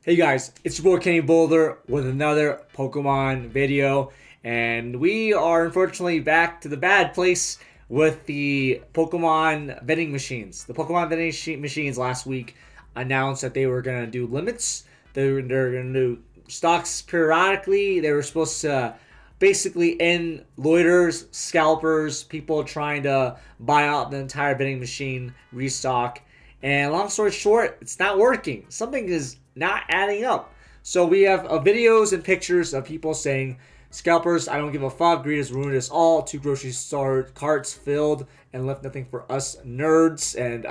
Hey guys, it's your boy Kenny Boulder with another Pokemon video, and we are unfortunately back to the bad place with the Pokemon Vending Machines. The Pokemon Vending Machines last week announced that they were going to do limits. They're going to do stocks periodically. They were supposed to basically end loiters, scalpers, people trying to buy out the entire vending machine restock. And long story short, it's not working. Something is not adding up. So we have videos and pictures of people saying, "Scalpers, I don't give a fuck. Greed has ruined us all. 2 grocery store carts filled and left nothing for us nerds." And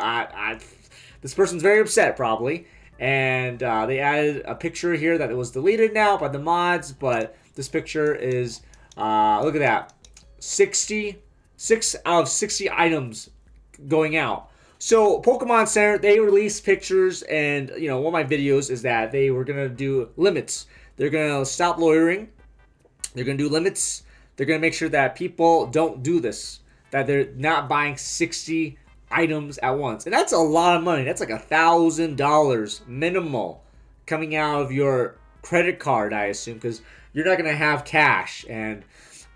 this person's very upset probably. And they added a picture here that it was deleted now by the mods, but this picture is, look at that, 66 out of 60 items going out. So Pokemon Center, they released pictures, and one of my videos is that they were gonna do limits. They're gonna stop loitering. They're gonna do limits. They're gonna make sure that people don't do this. That they're not buying 60 items at once, and that's a lot of money. That's like $1,000 minimal coming out of your credit card, I assume, because you're not gonna have cash. And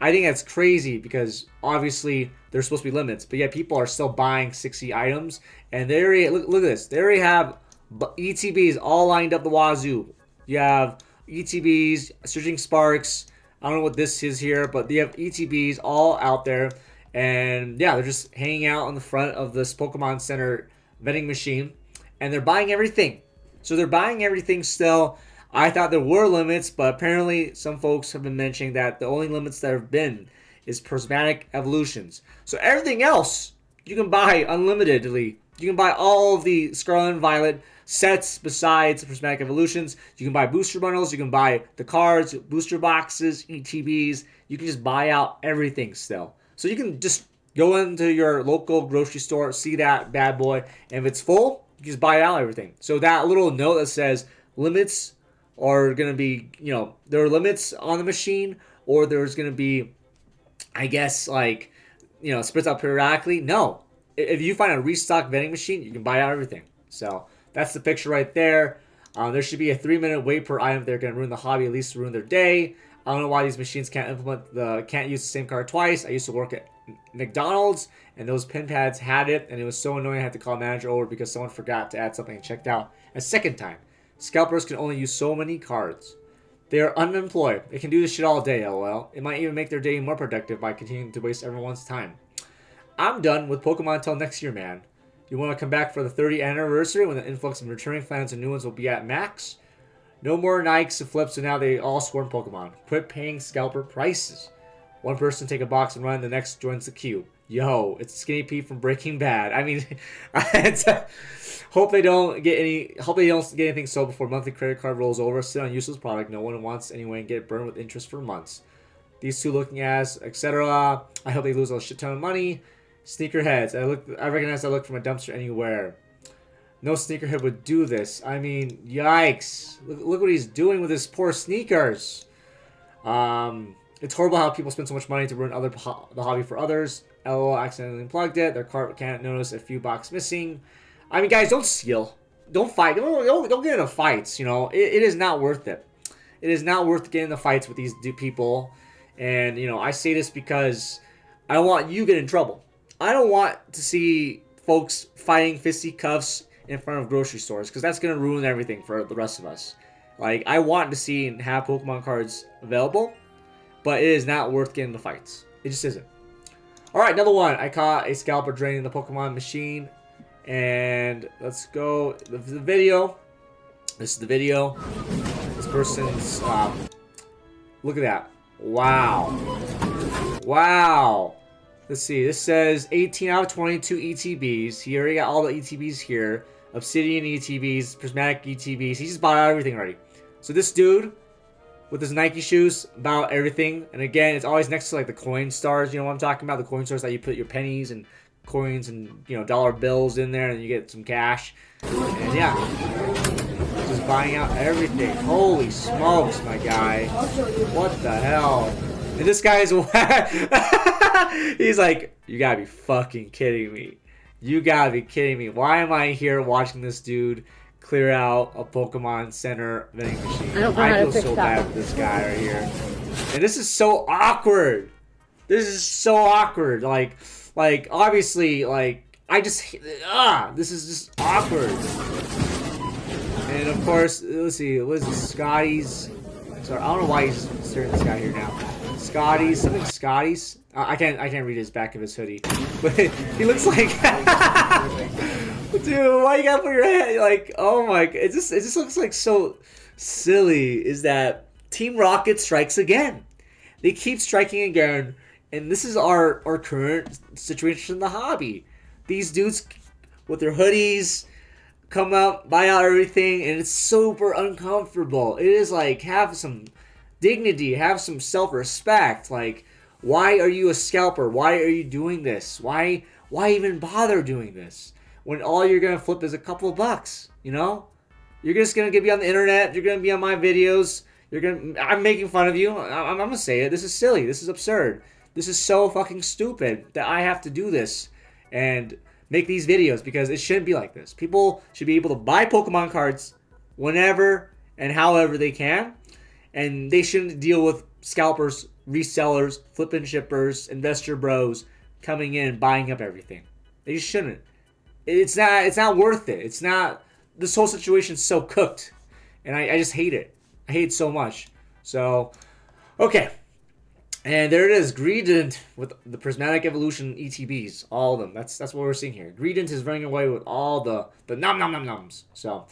I think that's crazy because obviously there's supposed to be limits, but yet people are still buying 60 items. And they already, look at this. They already have ETBs all lined up the wazoo. You have ETBs, Surging Sparks. I don't know what this is here, but they have ETBs all out there. And yeah, they're just hanging out on the front of this Pokemon Center vending machine. And they're buying everything. So they're buying everything still. I thought there were limits, but apparently some folks have been mentioning that the only limits that have been is prismatic evolutions. So everything else you can buy unlimitedly. You can buy all of the Scarlet and Violet sets besides prismatic evolutions. You can buy booster bundles. You can buy the cards, booster boxes, ETBs. You can just buy out everything still. So you can just go into your local grocery store, see that bad boy, and if it's full, you just buy out everything. So that little note that says limits are going to be, there are limits on the machine, or there's going to be, I guess, like, splits out periodically. No. If you find a restock vending machine, you can buy out everything. So that's the picture right there. There should be a 3-minute wait per item. They're going to ruin the hobby, at least ruin their day. I don't know why these machines can't use the same card twice. I used to work at McDonald's, and those pin pads had it, and it was so annoying I had to call a manager over because someone forgot to add something and checked out a second time. Scalpers can only use so many cards. They are unemployed. They can do this shit all day, lol. It might even make their day more productive by continuing to waste everyone's time. I'm done with Pokemon until next year, man. You want to come back for the 30th anniversary when the influx of returning fans and new ones will be at max? No more Nikes and flips, so now they all scorn Pokemon. Quit paying scalper prices. One person take a box and run, the next joins the queue. Yo, it's Skinny Pete from Breaking Bad. I mean, hope they don't get anything sold before monthly credit card rolls over. Sit on useless product no one wants anyway and get burned with interest for months. These two looking as, etc. I hope they lose a shit ton of money. Sneakerheads. I recognize I look from a dumpster anywhere. No sneakerhead would do this. I mean, yikes. Look what he's doing with his poor sneakers. It's horrible how people spend so much money to ruin the hobby for others. LOL, accidentally unplugged it. Their cart can't notice a few boxes missing. I mean, guys, don't steal. Don't fight. Don't get into fights, It is not worth it. It is not worth getting into fights with these people. And, I say this because I don't want you to get in trouble. I don't want to see folks fighting fisticuffs in front of grocery stores because that's going to ruin everything for the rest of us. Like, I want to see and have Pokemon cards available, but it is not worth getting into fights. It just isn't. Alright, another one. I caught a scalper draining the Pokemon machine. And let's go. The video. This is the video. This person's, look at that. Wow. Wow. Let's see. This says 18 out of 22 ETBs. He already got all the ETBs here. Obsidian ETBs, prismatic ETBs. He just bought out everything already. So this dude with his Nike shoes bought everything. And again, it's always next to like the coin stars. You know what I'm talking about? The coin stars that you put your pennies and coins and dollar bills in there, and you get some cash. And yeah, just buying out everything. Holy smokes, my guy! What the hell? And this guy's he's like, you gotta be fucking kidding me. You gotta be kidding me. Why am I here watching this dude clear out a Pokemon Center vending machine. I don't know how I to feel fix so that. bad for this guy right here. And this is so awkward. This is so awkward. Like obviously, like, this is just awkward. And of course, let's see, what is this? Scotty's. Sorry, I don't know why he's staring at this guy here now. Scotty's, something Scotty's. I can't read his back of his hoodie, but he looks like. Dude, why you gotta put your head like? Oh my! It just looks like so silly. Is that Team Rocket strikes again? They keep striking again, and this is our current situation in the hobby. These dudes with their hoodies come out, buy out everything, and it's super uncomfortable. It is like, have some dignity, have some self-respect. Like, why are you a scalper? Why are you doing this? Why even bother doing this when all you're gonna flip is a couple of bucks? You know, you're just gonna be on the internet. You're gonna be on my videos. I'm making fun of you. I'm gonna say it. This is silly. This is absurd. This is so fucking stupid that I have to do this and make these videos, because it shouldn't be like this. People should be able to buy Pokemon cards whenever and however they can, and they shouldn't deal with scalpers, resellers, flipping shippers, investor bros coming in and buying up everything. They just shouldn't. It's not worth it. It's not. This whole situation's so cooked, and I just hate it. I hate it so much. So, okay. And there it is, Greedent with the Prismatic Evolution ETBs, all of them. That's what we're seeing here. Greedent is running away with all the nom nom nom noms. So,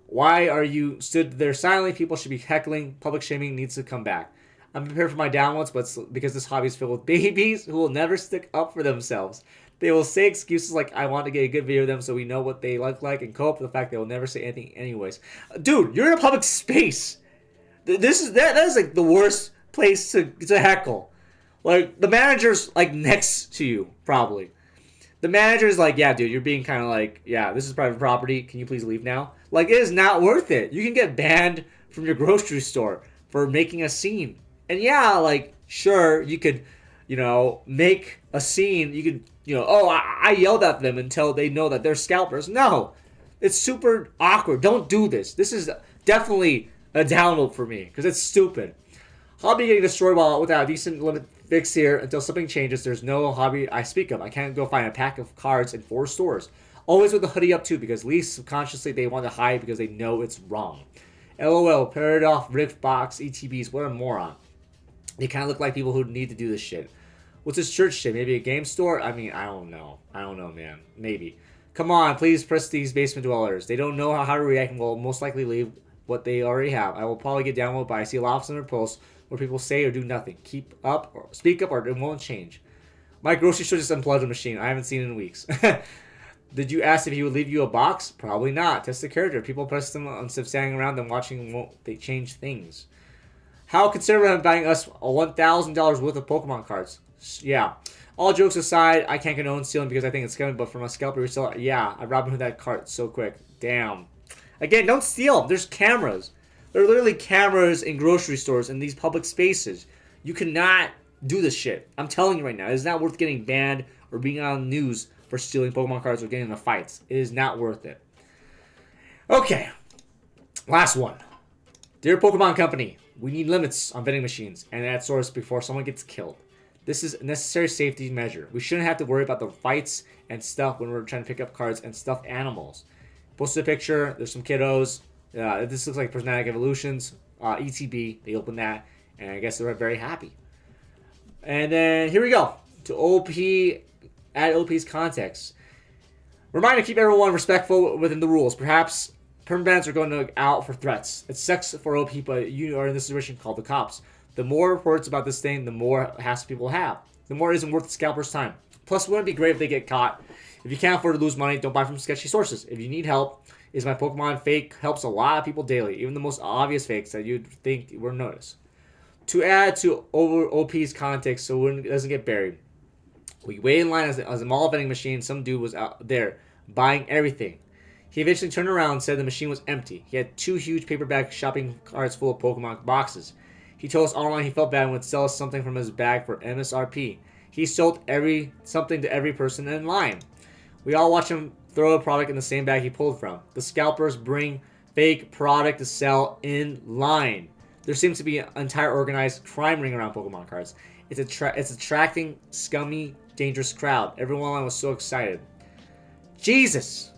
why are you stood there silently? People should be heckling. Public shaming needs to come back. I'm prepared for my downloads, but because this hobby is filled with babies who will never stick up for themselves. They will say excuses like, I want to get a good video of them so we know what they look like, and cope with the fact they will never say anything anyways. Dude, you're in a public space. That is like the worst place to heckle. Like, the manager's like next to you, probably. The manager's like, yeah, dude, you're being kind of like, yeah, this is private property. Can you please leave now? Like, it is not worth it. You can get banned from your grocery store for making a scene. And yeah, like, sure, you could, make a scene. You could, I yelled at them until they know that they're scalpers. No, it's super awkward. Don't do this. This is definitely a download for me because it's stupid. Hobby getting destroyed without a decent limit fix here until something changes. There's no hobby I speak of. I can't go find a pack of cards in 4 stores. Always with the hoodie up too, because at least subconsciously they want to hide because they know it's wrong. LOL, paired off, rift box, ETBs, what a moron. They kind of look like people who need to do this shit. What's this church shit? Maybe a game store? I mean, I don't know. Man. Maybe. Come on, please press these basement dwellers. They don't know how to react and will most likely leave what they already have. I will probably get downloaded, but I see a lot of their posts where people say or do nothing. Keep up or speak up or it won't change. My grocery store just unplugged the machine. I haven't seen it in weeks. Did you ask if he would leave you a box? Probably not. Test the character. People press them instead of standing around and watching. Won't they change things? How conservative am buying us $1,000 worth of Pokemon cards? Yeah. All jokes aside, I can't condone stealing because I think it's coming, but from a scalper reseller, yeah, I robbed him of that cart so quick. Damn. Again, don't steal. There's cameras. There are literally cameras in grocery stores in these public spaces. You cannot do this shit. I'm telling you right now, it is not worth getting banned or being on the news for stealing Pokemon cards or getting into fights. It is not worth it. Okay. Last one. Dear Pokemon Company, we need limits on vending machines and at source before someone gets killed. This is a necessary safety measure. We shouldn't have to worry about the fights and stuff when we're trying to pick up cards and stuffed animals. Posted a picture. There's some kiddos. This looks like Prismatic Evolutions. ETB. They opened that. And I guess they're very happy. And then here we go. To OP. Add OP's context. Reminder to keep everyone respectful within the rules. Perhaps permabans are going out for threats. It sucks for OP, but you are in this situation called the cops. The more reports about this thing, the more hassle people have. The more it isn't worth the scalper's time. Plus, wouldn't it be great if they get caught? If you can't afford to lose money, don't buy from sketchy sources. If you need help, is my Pokemon fake helps a lot of people daily, even the most obvious fakes that you'd think were noticed. To add to OP's context so it doesn't get buried, we waited in line as a mall vending machine. Some dude was out there buying everything. He eventually turned around and said the machine was empty. He had 2 huge paperback shopping carts full of Pokemon boxes. He told us online he felt bad and would sell us something from his bag for MSRP. He sold something to every person in line. We all watched him throw a product in the same bag he pulled from. The scalpers bring fake product to sell in line. There seems to be an entire organized crime ring around Pokemon cards. It's attracting scummy, dangerous crowd. Everyone was so excited. Jesus,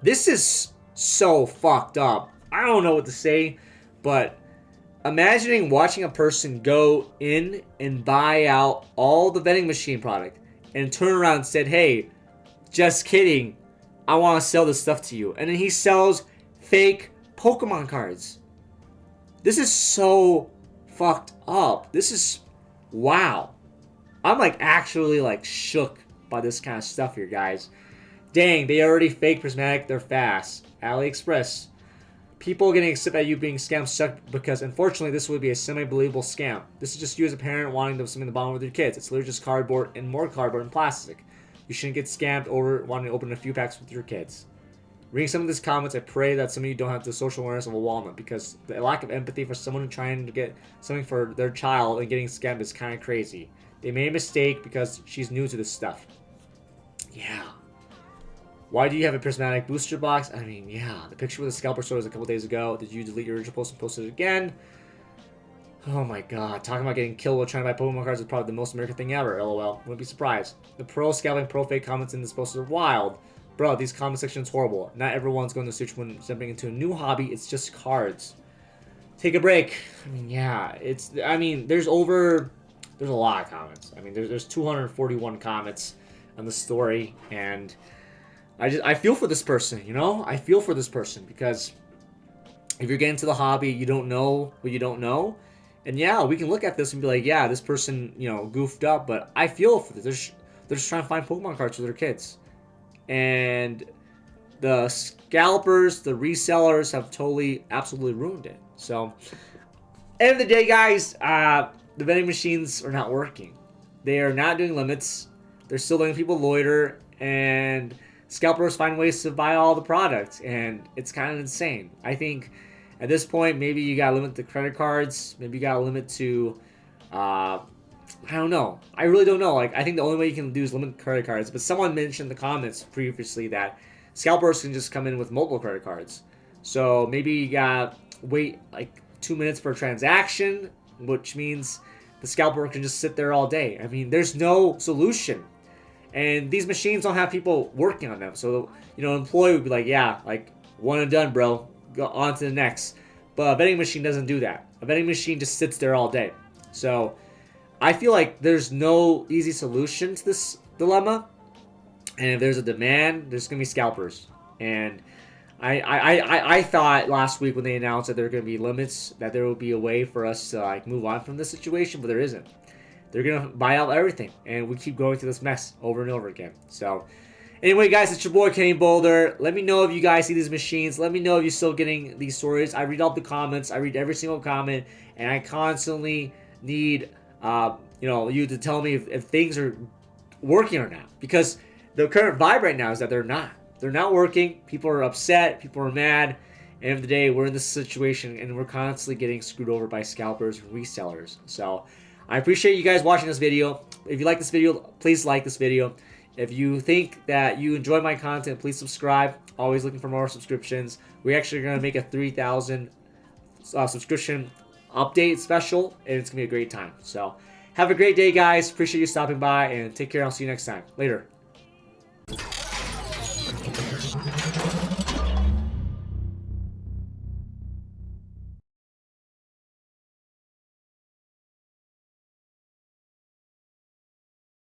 this is so fucked up. I don't know what to say, but imagining watching a person go in and buy out all the vending machine product and turn around and said, "Hey, just kidding. I want to sell this stuff to you." And then he sells fake Pokemon cards. This is so fucked up. This is, wow. I'm like actually like shook by this kind of stuff here, guys. Dang, they already fake prismatic, they're fast. AliExpress. People getting upset at you being scammed suck because unfortunately this would be a semi-believable scam. This is just you as a parent wanting to something in the bottom with your kids. It's literally just cardboard and more cardboard and plastic. You shouldn't get scammed over wanting to open a few packs with your kids. Reading some of these comments, I pray that some of you don't have the social awareness of a walnut, because the lack of empathy for someone trying to get something for their child and getting scammed is kind of crazy. They made a mistake because she's new to this stuff. Yeah. Why do you have a prismatic booster box? I mean, yeah. The picture with the scalper store was a couple days ago. Did you delete your original post and post it again? Oh my god. Talking about getting killed while trying to buy Pokemon cards is probably the most American thing ever. LOL. Wouldn't be surprised. The pro scalping, pro fake comments in this post are wild. Bro, these comment sections horrible. Not everyone's going to search when jumping into a new hobby. It's just cards. Take a break. I mean, yeah. There's a lot of comments. I mean, there's 241 comments on the story, and I feel for this person, you know? I feel for this person, because if you're getting to the hobby, you don't know what you don't know. And yeah, we can look at this and be like, yeah, this person, you know, goofed up, but I feel for this. They're just trying to find Pokemon cards for their kids. And the scalpers, the resellers have totally, absolutely ruined it. So, end of the day, guys, the vending machines are not working. They are not doing limits. They're still letting people loiter, and scalpers find ways to buy all the products, and it's kind of insane. I think at this point, maybe you gotta limit the credit cards. Maybe you gotta limit to, I don't know. I really don't know. Like, I think the only way you can do is limit credit cards. But someone mentioned in the comments previously that scalpers can just come in with multiple credit cards. So maybe you gotta wait like 2 minutes per transaction, which means the scalper can just sit there all day. I mean, there's no solution. And these machines don't have people working on them. So, you know, an employee would be like, yeah, like, one and done, bro. Go on to the next. But a vending machine doesn't do that. A vending machine just sits there all day. So I feel like there's no easy solution to this dilemma. And if there's a demand, there's going to be scalpers. And I thought last week when they announced that there are going to be limits, that there will be a way for us to like move on from this situation, but there isn't. They're going to buy out everything, and we keep going through this mess over and over again. So, anyway, guys, it's your boy, Kenny Boulder. Let me know if you guys see these machines. Let me know if you're still getting these stories. I read all the comments. I read every single comment, and I constantly need, you to tell me if things are working or not. Because the current vibe right now is that they're not. They're not working. People are upset. People are mad. End of the day, we're in this situation, and we're constantly getting screwed over by scalpers and resellers. So, I appreciate you guys watching this video. If you like this video, please like this video. If you think that you enjoy my content, please subscribe. Always looking for more subscriptions. We're actually going to make a 3,000 subscription update special, and it's going to be a great time. So, have a great day, guys. Appreciate you stopping by, and take care. I'll see you next time. Later.